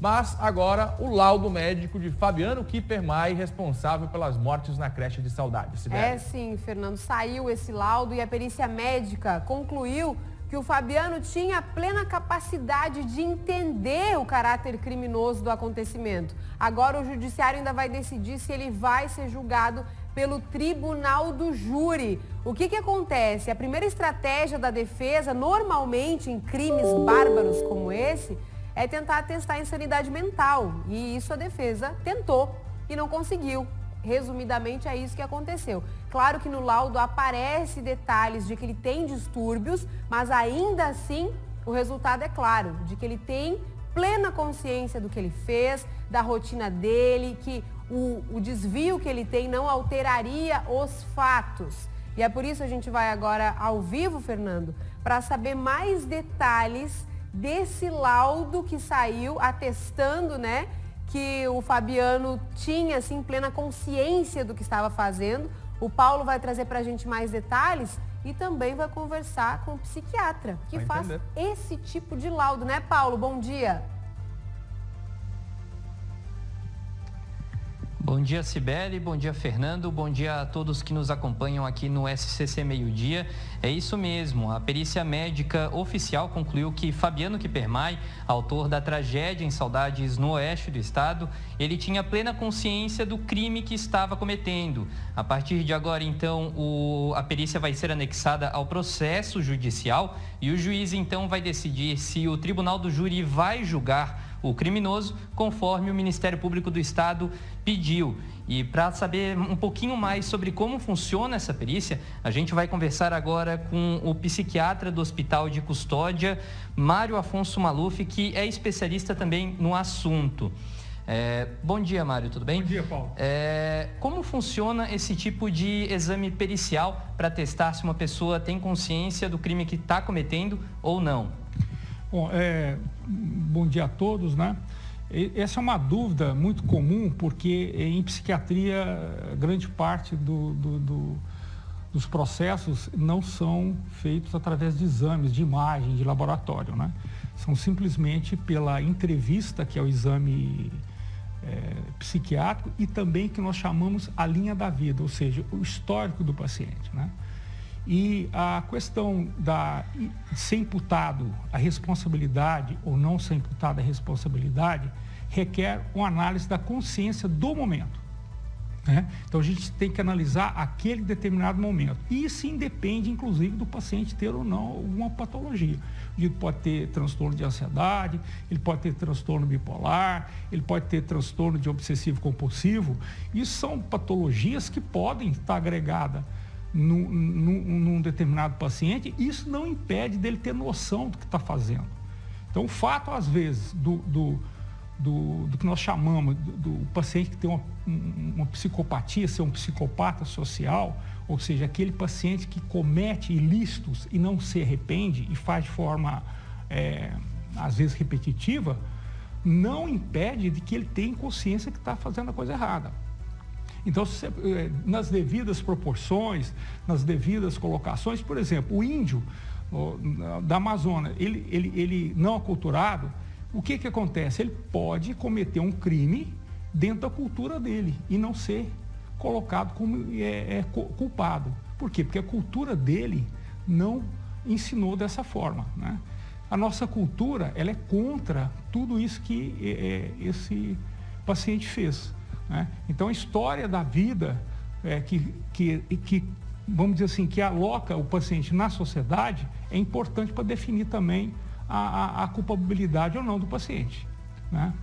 Mas agora o laudo médico de Fabiano Kippermayer, responsável pelas mortes na creche de Saudade. É sim, Fernando, saiu esse laudo e a perícia médica concluiu que o Fabiano tinha plena capacidade de entender o caráter criminoso do acontecimento. Agora o judiciário ainda vai decidir se ele vai ser julgado pelo tribunal do júri. O que acontece? A primeira estratégia da defesa, normalmente em crimes bárbaros como esse, é tentar atestar insanidade mental. E isso a defesa tentou e não conseguiu. Resumidamente, é isso que aconteceu. Claro que no laudo aparece detalhes de que ele tem distúrbios, mas ainda assim o resultado é claro, de que ele tem plena consciência do que ele fez, da rotina dele, que o desvio que ele tem não alteraria os fatos. E é por isso que a gente vai agora ao vivo, Fernando, para saber mais detalhes desse laudo que saiu atestando, né, que o Fabiano tinha, assim, plena consciência do que estava fazendo. O Paulo vai trazer para a gente mais detalhes e também vai conversar com o psiquiatra que faz esse tipo de laudo, né, Paulo? Bom dia. Bom dia, Cibele, bom dia, Fernando, bom dia a todos que nos acompanham aqui no SCC Meio Dia. É isso mesmo, a perícia médica oficial concluiu que Fabiano Kippermayer, autor da tragédia em Saudades no oeste do estado, ele tinha plena consciência do crime que estava cometendo. A partir de agora, então, a perícia vai ser anexada ao processo judicial e o juiz, então, vai decidir se o tribunal do júri vai julgar o criminoso, conforme o Ministério Público do Estado pediu. E para saber um pouquinho mais sobre como funciona essa perícia, a gente vai conversar agora com o psiquiatra do Hospital de Custódia, Mário Afonso Maluf, que é especialista também no assunto. Bom dia, Mário, tudo bem? Bom dia, Paulo. Como funciona esse tipo de exame pericial para testar se uma pessoa tem consciência do crime que está cometendo ou não? Bom, bom dia a todos, né? Essa é uma dúvida muito comum, porque em psiquiatria, grande parte dos processos não são feitos através de exames, de imagem, de laboratório, né? São simplesmente pela entrevista, que é o exame psiquiátrico, e também que nós chamamos a linha da vida, ou seja, o histórico do paciente, né? E a questão de ser imputado a responsabilidade ou não ser imputado a responsabilidade requer uma análise da consciência do momento, né? Então a gente tem que analisar aquele determinado momento. E isso independe, inclusive, do paciente ter ou não alguma patologia. Ele pode ter transtorno de ansiedade, ele pode ter transtorno bipolar, ele pode ter transtorno de obsessivo compulsivo. Isso são patologias que podem estar agregadas num determinado paciente. Isso não impede dele ter noção do que está fazendo. Então, o fato, às vezes, do que nós chamamos do paciente que tem uma psicopatia, ser um psicopata social, ou seja, aquele paciente que comete ilícitos e não se arrepende e faz de forma, às vezes, repetitiva, não impede de que ele tenha consciência que está fazendo a coisa errada. Então, nas devidas proporções, nas devidas colocações, por exemplo, o índio da Amazônia, ele não aculturado, o que acontece? Ele pode cometer um crime dentro da cultura dele e não ser colocado como culpado. Por quê? Porque a cultura dele não ensinou dessa forma, né? A nossa cultura, ela é contra tudo isso que esse paciente fez, né? Então, a história da vida que, vamos dizer assim, que aloca o paciente na sociedade é importante para definir também a culpabilidade ou não do paciente, né?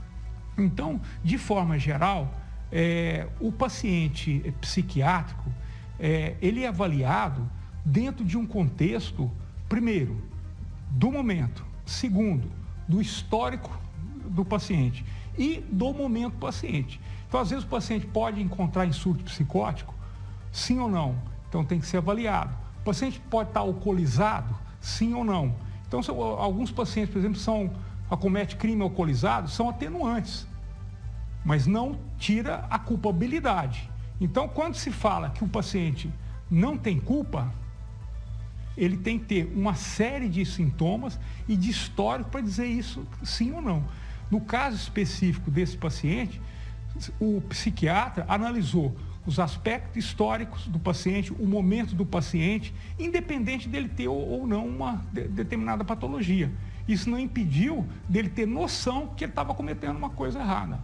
Então, de forma geral, o paciente psiquiátrico, ele é avaliado dentro de um contexto, primeiro, do momento, segundo, do histórico do paciente e do momento do paciente. Então, às vezes, o paciente pode encontrar insurto psicótico, sim ou não? Então, tem que ser avaliado. O paciente pode estar alcoolizado, sim ou não? Então, alguns pacientes, por exemplo, acometem crime alcoolizado, são atenuantes, mas não tira a culpabilidade. Então, quando se fala que o paciente não tem culpa, ele tem que ter uma série de sintomas e de histórico para dizer isso sim ou não. No caso específico desse paciente, o psiquiatra analisou os aspectos históricos do paciente, o momento do paciente, independente dele ter ou não uma determinada patologia. Isso não impediu dele ter noção que ele estava cometendo uma coisa errada.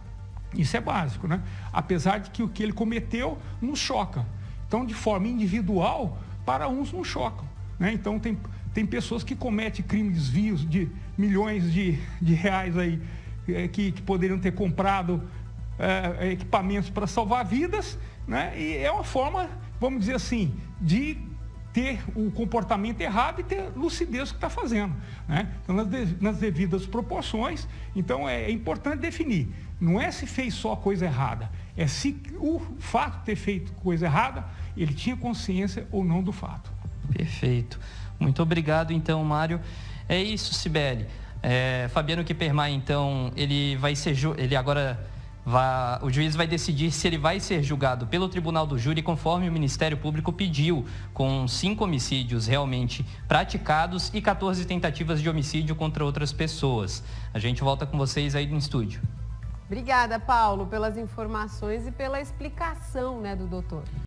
Isso é básico, né? Apesar de que o que ele cometeu nos choca. Então, de forma individual, para uns não chocam, né? Então, tem pessoas que cometem crimes, desvios de milhões de reais aí, que poderiam ter comprado equipamentos para salvar vidas, né? E é uma forma, vamos dizer assim, de ter o comportamento errado e ter lucidez do que está fazendo, né? Então, nas devidas proporções. Então, é importante definir. Não é se fez só coisa errada, é se o fato de ter feito coisa errada, ele tinha consciência ou não do fato. Perfeito. Muito obrigado, então, Mário. É isso, Cibele. Fabiano Kippermayer, então, o juiz vai decidir se ele vai ser julgado pelo Tribunal do Júri, conforme o Ministério Público pediu, com 5 homicídios realmente praticados e 14 tentativas de homicídio contra outras pessoas. A gente volta com vocês aí no estúdio. Obrigada, Paulo, pelas informações e pela explicação, né, do doutor.